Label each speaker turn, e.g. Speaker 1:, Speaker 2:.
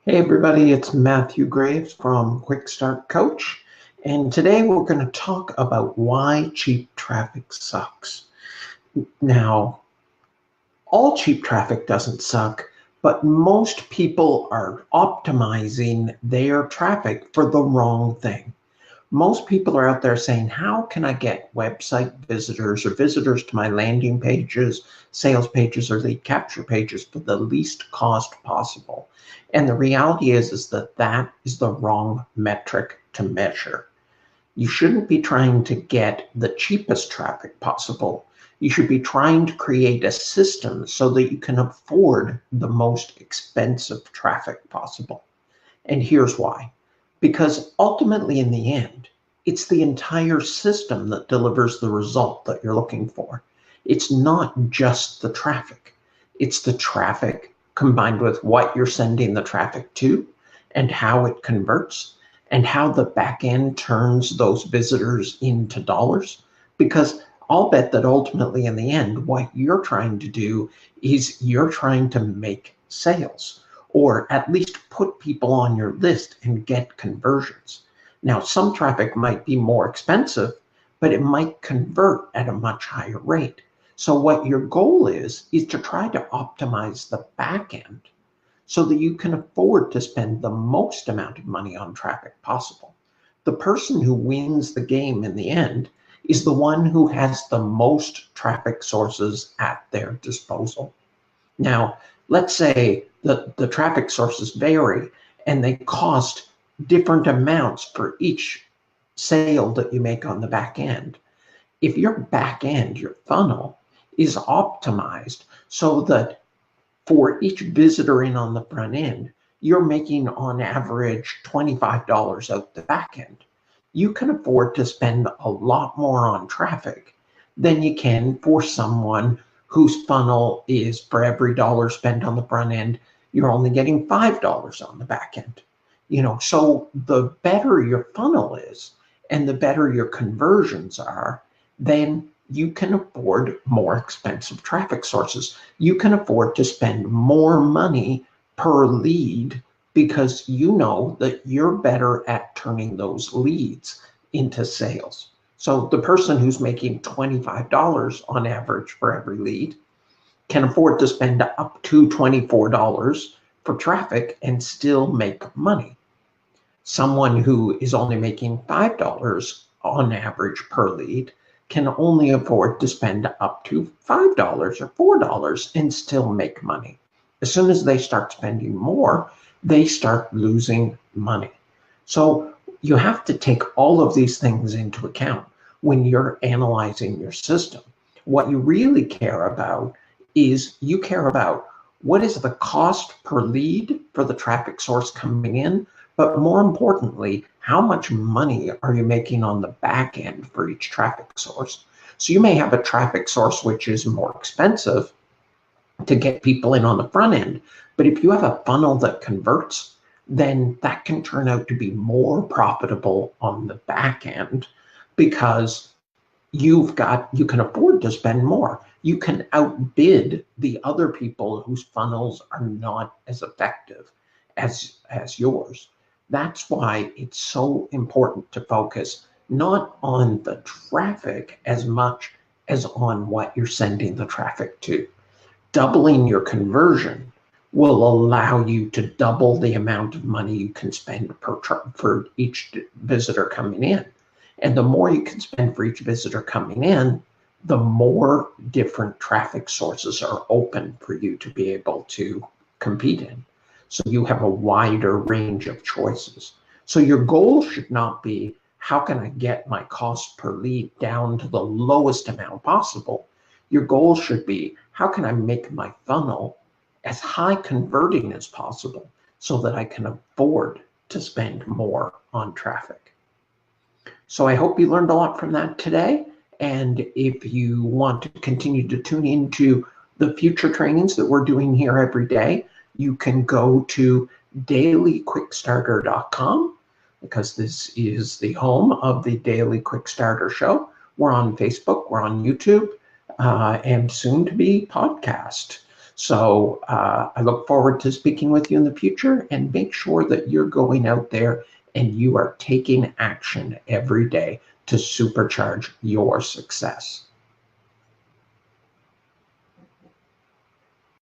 Speaker 1: Hey everybody, it's Matthew Graves from Quick Start Coach, and today we're going to talk about why cheap traffic sucks. Now, all cheap traffic doesn't suck, but most people are optimizing their traffic for the wrong thing. Most people are out there saying, how can I get website visitors or visitors to my landing pages, sales pages, or lead capture pages for the least cost possible? And the reality is that that is the wrong metric to measure. You shouldn't be trying to get the cheapest traffic possible. You should be trying to create a system so that you can afford the most expensive traffic possible. And here's why. Because ultimately, in the end, it's the entire system that delivers the result that you're looking for. It's not just the traffic. It's the traffic combined with what you're sending the traffic to and how it converts and how the back end turns those visitors into dollars. Because I'll bet that ultimately, in the end, what you're trying to do is you're trying to make sales, or at least put people on your list and get conversions. Now, some traffic might be more expensive, but it might convert at a much higher rate. So what your goal is to try to optimize the back end so that you can afford to spend the most amount of money on traffic possible. The person who wins the game in the end is the one who has the most traffic sources at their disposal. Now, let's say that the traffic sources vary and they cost different amounts for each sale that you make on the back end. If your back end, your funnel, is optimized so that for each visitor in on the front end, you're making on average $25 out the back end, you can afford to spend a lot more on traffic than you can for someone whose funnel is for every dollar spent on the front end, you're only getting $5 on the back end. So the better your funnel is and the better your conversions are, then you can afford more expensive traffic sources. You can afford to spend more money per lead because you know that you're better at turning those leads into sales. So the person who's making $25 on average for every lead can afford to spend up to $24 for traffic and still make money. Someone who is only making $5 on average per lead can only afford to spend up to $5 or $4 and still make money. As soon as they start spending more, they start losing money. So you have to take all of these things into account when you're analyzing your system. What you really care about is you care about what is the cost per lead for the traffic source coming in, but more importantly, how much money are you making on the back end for each traffic source? So you may have a traffic source which is more expensive to get people in on the front end, but if you have a funnel that converts, then that can turn out to be more profitable on the back end because you can afford to spend more. You can outbid the other people whose funnels are not as effective as yours. That's why it's so important to focus not on the traffic as much as on what you're sending the traffic to. Doubling your conversion will allow you to double the amount of money you can spend for each visitor coming in. And the more you can spend for each visitor coming in, the more different traffic sources are open for you to be able to compete in. So you have a wider range of choices. So your goal should not be, how can I get my cost per lead down to the lowest amount possible? Your goal should be, how can I make my funnel as high converting as possible so that I can afford to spend more on traffic? So I hope you learned a lot from that today. And if you want to continue to tune into the future trainings that we're doing here every day, you can go to dailyquickstarter.com because this is the home of the Daily Quick Starter Show. We're on Facebook, we're on YouTube, and soon to be podcast. So I look forward to speaking with you in the future, and make sure that you're going out there and you are taking action every day to supercharge your success.